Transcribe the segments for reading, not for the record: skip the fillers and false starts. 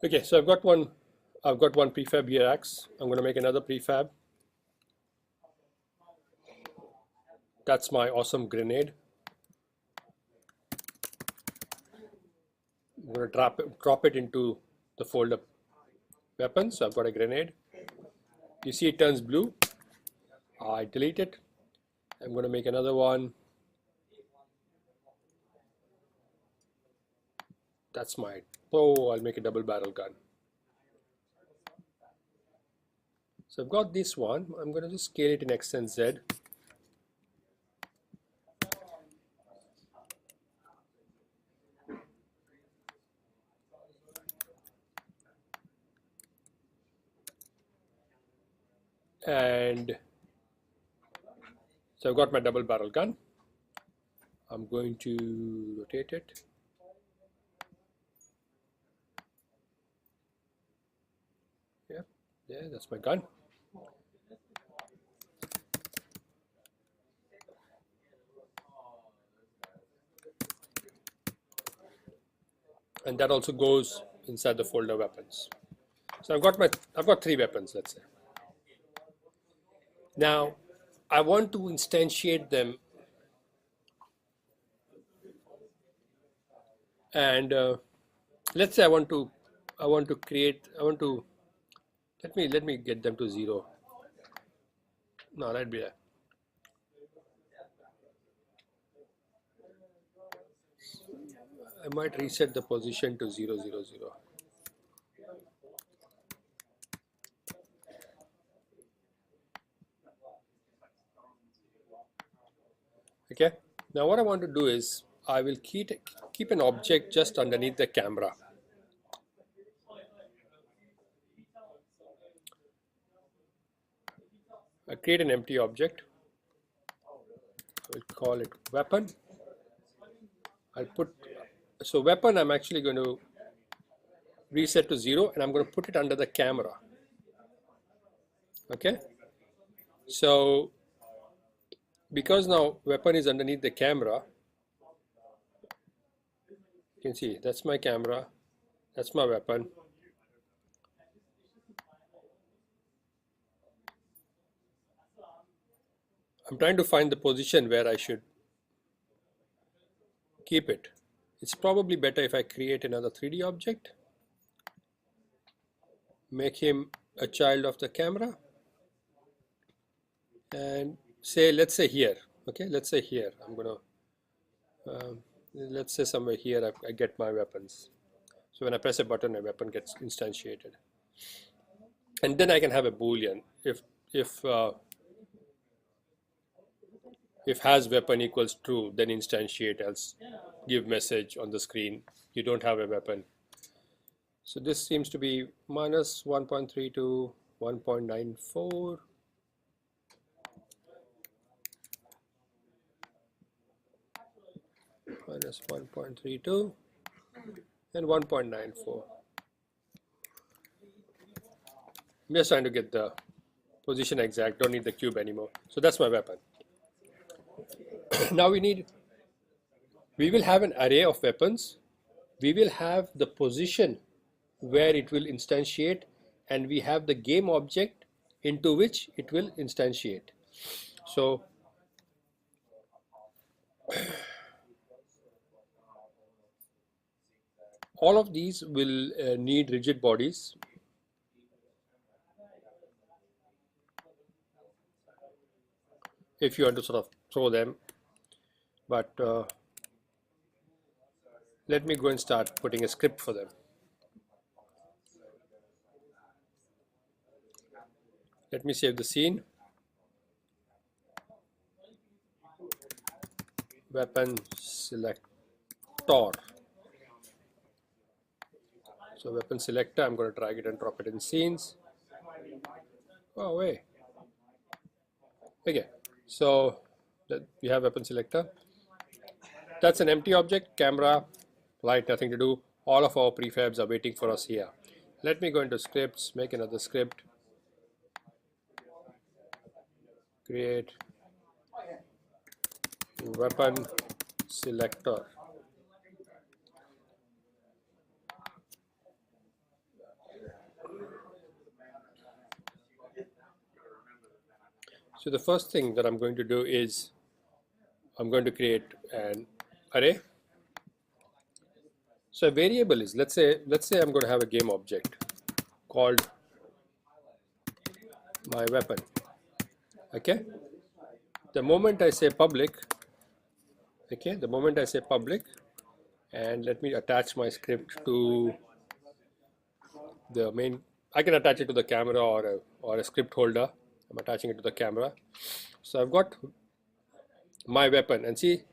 Okay, so I've got one prefab here X. I'm going to make another prefab. That's my awesome grenade. I'm going to drop it into the folder weapon. So I've got a grenade. You see it turns blue. I delete it. I'm going to make another one. That's my, I'll make a double barrel gun. So I've got this one. I'm going to just scale it in X and Z. And so I've got my double barrel gun. I'm going to rotate it. Yeah, that's my gun. And that also goes inside the folder weapons. So I've got 3 weapons, let's say. Now I want to instantiate them, and let's say let me get them to 0. No, that'd be that. I might reset the position to 0, 0, 0. Okay. Now what I want to do is I will keep an object just underneath the camera. I create an empty object. I will call it weapon. So weapon I'm actually going to reset to 0, and I'm going to put it under the camera. Okay. So because now weapon is underneath the camera, you can see that's my camera, that's my weapon. I'm trying to find the position where I should keep it. It's probably better if I create another 3D object, make him a child of the camera, and let's say here. Okay, let's say here. I'm gonna let's say somewhere here I get my weapons. So when I press a button, a weapon gets instantiated, and then I can have a boolean if has weapon equals true, then instantiate, else give message on the screen you don't have a weapon. So this seems to be minus 1.3 to 1.94. Minus 1.32 and 1.94. I'm just trying to get the position exact, don't need the cube anymore. So that's my weapon. Now we will have an array of weapons. We will have the position where it will instantiate, and we have the game object into which it will instantiate. So all of these will need rigid bodies. If you want to sort of throw them, but let me go and start putting a script for them. Let me save the scene. Weapon selector. So weapon selector, I'm going to drag it and drop it in scenes. Oh wait. Okay, so we have weapon selector. That's an empty object, camera, light, nothing to do. All of our prefabs are waiting for us here. Let me go into scripts, make another script, create weapon selector. So the first thing that I'm going to do is I'm going to create an array. So a variable is, let's say I'm going to have a game object called my weapon. Okay. The moment I say public, okay, the moment I say public, and let me attach my script to the main. I can attach it to the camera or a script holder. I'm attaching it to the camera. So I've got my weapon, and see,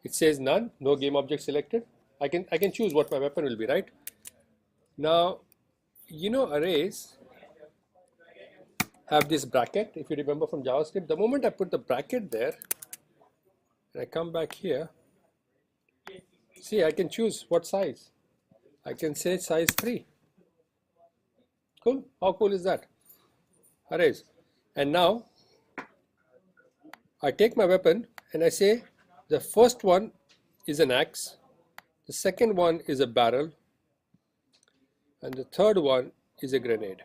it says none, no game object selected. I can choose what my weapon will be, right? Now, you know, arrays have this bracket. If you remember from JavaScript, the moment I put the bracket there, and I come back here, see, I can choose what size. I can say size 3. Cool. How cool is that? Arrays. And now I take my weapon and I say the first one is an axe, the second one is a barrel, and the third one is a grenade.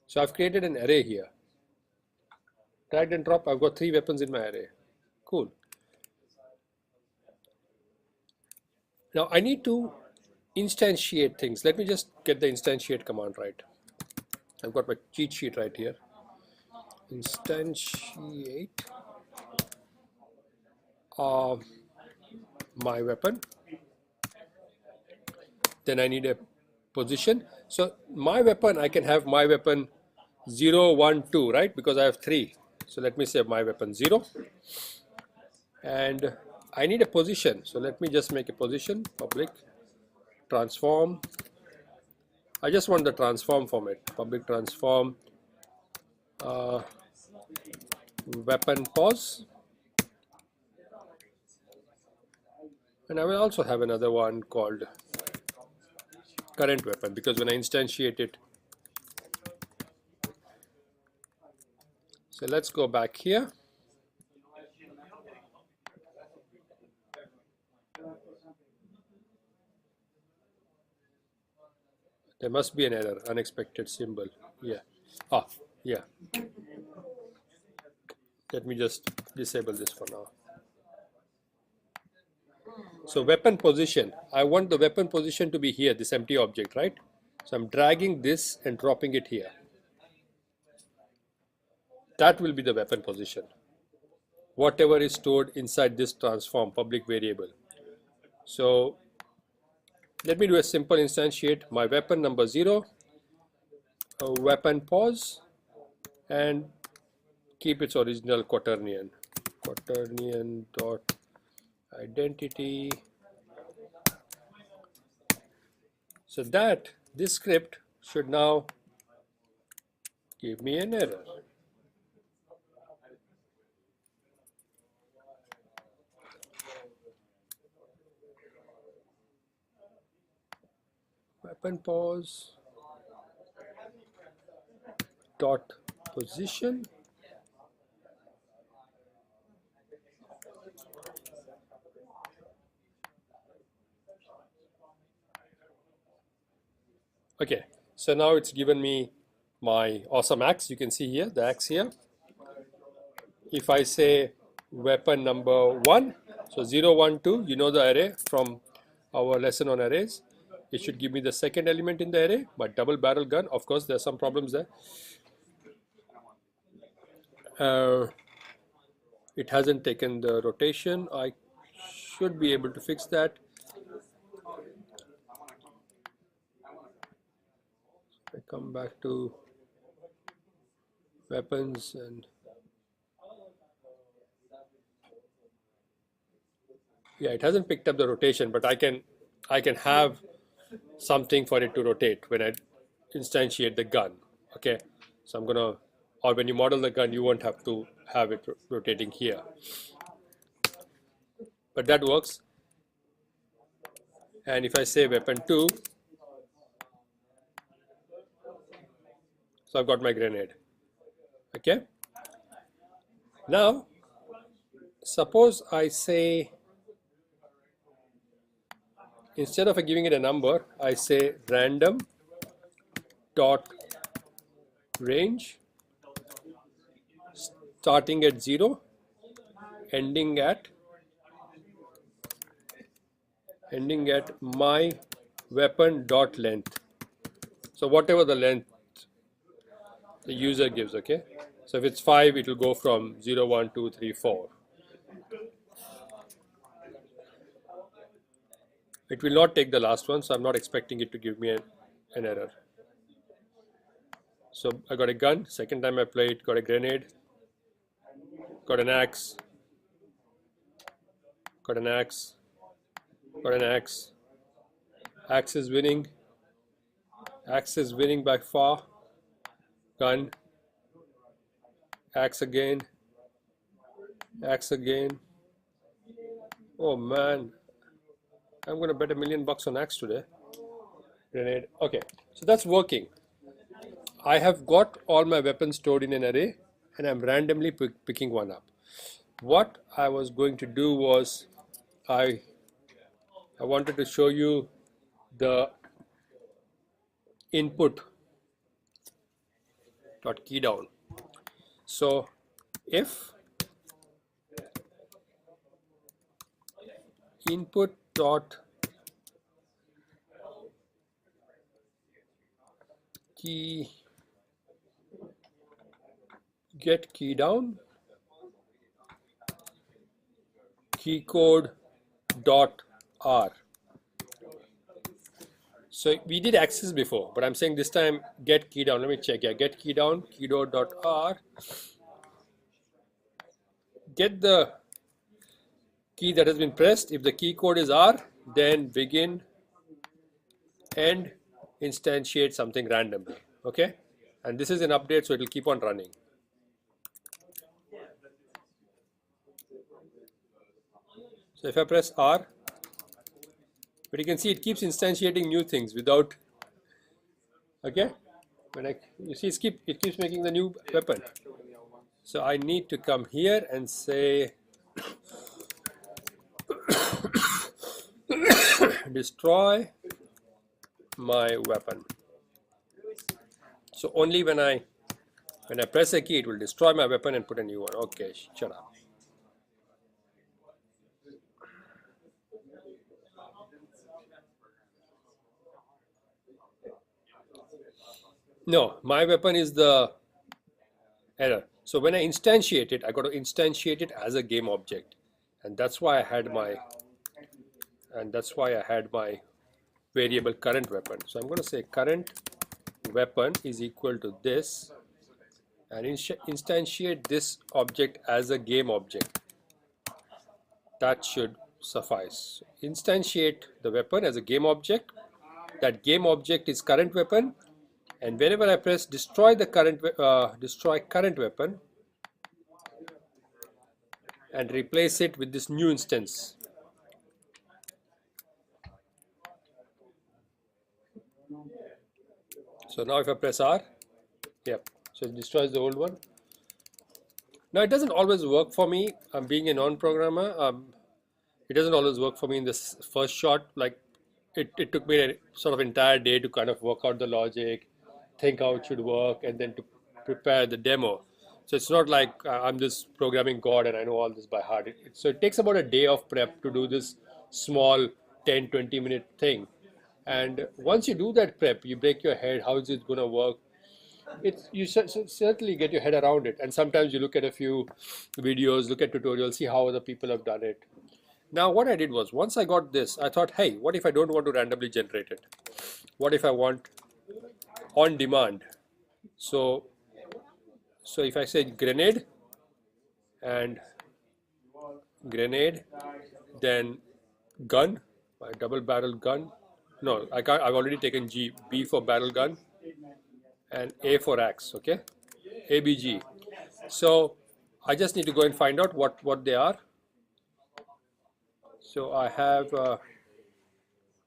So I've created an array here. Drag and drop, I've got 3 weapons in my array. Cool. Now I need to instantiate things. Let me just get the instantiate command right. I've got my cheat sheet right here. Instantiate my weapon. Then I need a position. So my weapon, I can have my weapon 0, 1, 2, right? Because I have 3. So let me say my weapon 0. And I need a position. So let me just make a position, public transform. I just want the transform format, public transform weapon pause. And I will also have another one called current weapon, because when I instantiate it. So let's go back here. There must be an error, unexpected symbol. Yeah. Yeah. Let me just disable this for now. So weapon position, I want the weapon position to be here, this empty object, right? So I'm dragging this and dropping it here. That will be the weapon position. Whatever is stored inside this transform public variable. So let me do a simple instantiate my weapon number 0, a weapon pause, and keep its original quaternion dot identity. So that this script should now give me an error. Weapon pause dot position. Okay, so now it's given me my awesome axe. You can see here the axe here. If I say weapon number 1, so 0, 1, 2, you know the array from our lesson on arrays. It should give me the second element in the array, but double barrel gun, of course, there are some problems there. It hasn't taken the rotation. I should be able to fix that. I come back to weapons and yeah, it hasn't picked up the rotation, but I can have something for it to rotate when I instantiate the gun. Okay, so I'm gonna, or when you model the gun, you won't have to have it rotating here, but that works. And if I say weapon 2, so I've got my grenade. Okay, now suppose I say, instead of giving it a number, I say random dot range starting at 0, ending at my weapon dot length. So whatever the length the user gives, okay? So if it's 5, it will go from 0, 1, 2, 3, 4. It will not take the last one, so I'm not expecting it to give me an error. So I got a gun, second time I played, got a grenade, got an axe, got an axe, got an axe. Axe is winning. Axe is winning by far. Gun. Axe again. Axe again. Oh man. I'm going to bet $1 million on axe today. Grenade. Okay. So that's working. I have got all my weapons stored in an array and I'm randomly picking one up. What I was going to do was I wanted to show you the input dot KeyDown. So if input dot get KeyDown keycode dot R. So we did access before, but I'm saying this time get KeyDown. Let me check. Yeah, get KeyDown keycode dot R. Get the key that has been pressed. If the key code is R, then begin and instantiate something randomly. Okay, and this is an update, so it will keep on running. So if I press R, but you can see it keeps instantiating new things without. Okay, when you see it keeps making the new weapon. So I need to come here and say destroy my weapon. So only when I press a key, it will destroy my weapon and put a new one. Okay, shut up. No, my weapon is the error. So when I instantiate it, I got to instantiate it as a game object, and that's why I had my variable current weapon. So I'm going to say current weapon is equal to this, and instantiate this object as a game object. That should suffice. Instantiate the weapon as a game object. That game object is current weapon. And whenever I press destroy current weapon and replace it with this new instance. So now if I press R, yep, so it destroys the old one. Now it doesn't always work for me. I'm being a non-programmer. It doesn't always work for me in this first shot. Like it took me a sort of entire day to kind of work out the logic, think how it should work, and then to prepare the demo. So it's not like I'm this programming god and I know all this by heart. So it takes about a day of prep to do this small 10-20 minute thing. And once you do that prep, you break your head, how is it going to work? You certainly get your head around it. And sometimes you look at a few videos, look at tutorials, see how other people have done it. Now what I did was, once I got this, I thought, hey, what if I don't want to randomly generate it? What if I want on demand? So if I say grenade and grenade, then gun, my double barrel gun. No, I can't. I've already taken B for barrel gun and A for axe. Okay, ABG. So I just need to go and find out what they are. So I have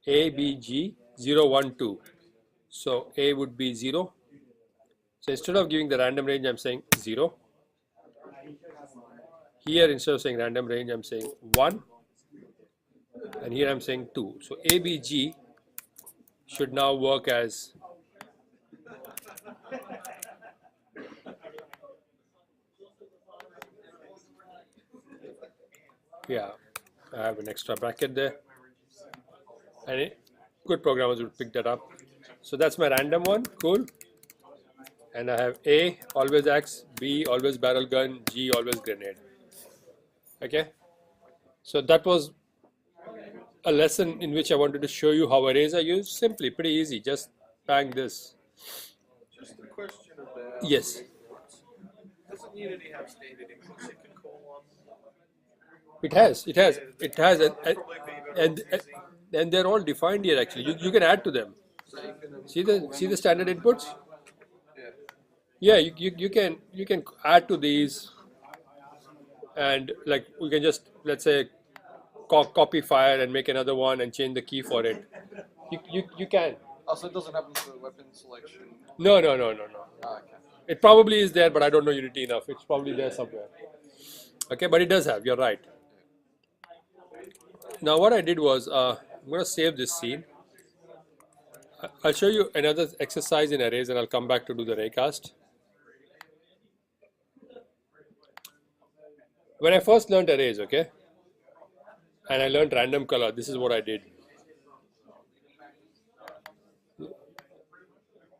ABG 012. So A would be 0. So instead of giving the random range, I'm saying 0. Here, instead of saying random range, I'm saying 1. And here I'm saying 2. So ABG should now work as Yeah, I have an extra bracket there, and good programmers will pick that up. So that's my random one, cool. And I have A always axe, B always barrel gun, G always grenade. Okay, so that was a lesson in which I wanted to show you how arrays are used. Simply, pretty easy. Just bang this. Just a question about Yes. inputs. Doesn't Unity have standard inputs you can call on? It has, Probably be and and they're all defined here. Actually, you can add to them. so you can See the standard inputs. yeah. Yeah, you can add to these, and like we can just let's say copy fire and make another one and change the key for it. You can. Oh, so it doesn't happen for weapon selection. No. Ah, okay. It probably is there, but I don't know Unity enough. It's probably there somewhere. Okay, but it does have. You're right. Now what I did was I'm going to save this scene. I'll show you another exercise in arrays, and I'll come back to do the raycast. When I first learned arrays, okay, and I learned random color, this is what I did.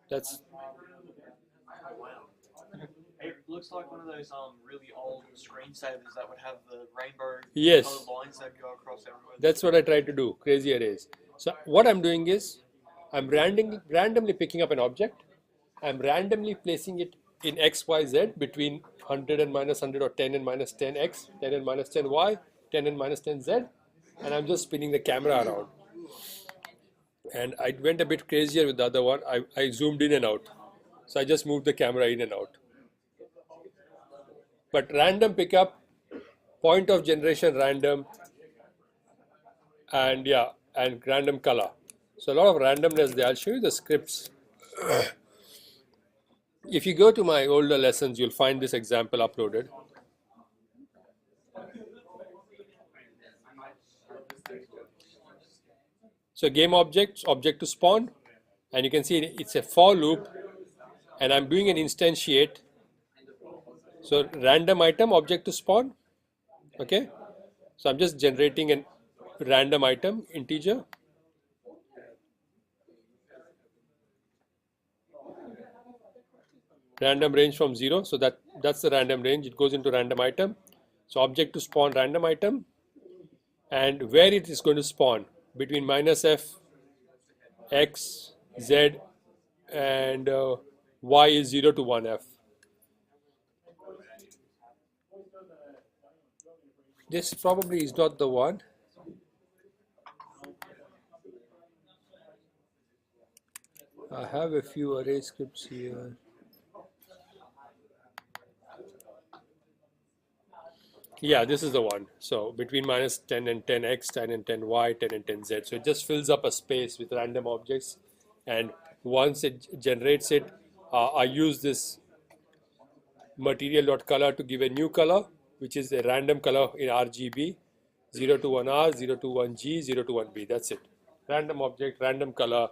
That's It looks like one of those really old screensavers that would have the rainbow yes. colored lines that go across everywhere. That's what I tried to do, crazy arrays. So what I'm doing is, I'm randomly picking up an object, I'm randomly placing it in x, y, z between 100 and minus 100 or 10 and minus 10x, 10 and minus 10y, 10 and minus 10z, and I'm just spinning the camera around. And I went a bit crazier with the other one. I zoomed in and out. So I just moved the camera in and out. But random pickup, point of generation random, and yeah, and random color. So a lot of randomness there. I'll show you the scripts. If you go to my older lessons, you'll find this example uploaded. So game objects, object to spawn, and you can see it's a for loop, and I'm doing an instantiate. So random item, object to spawn, okay? So I'm just generating a random item, integer. Random range from 0, so that's the random range, it goes into random item. So object to spawn random item, and where it is going to spawn, between minus f, x, z, and y is 0 to 1f. This probably is not the one. I have a few array scripts here. Yeah, this is the one. So between minus 10 and 10x, 10 and 10y, 10 and 10z. So it just fills up a space with random objects, and once it generates it, I use this material.color to give a new color, which is a random color in RGB, 0 to 1R, 0 to 1G, 0 to 1B. That's it. Random object, random color,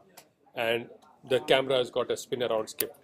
and the camera has got a spin around skip.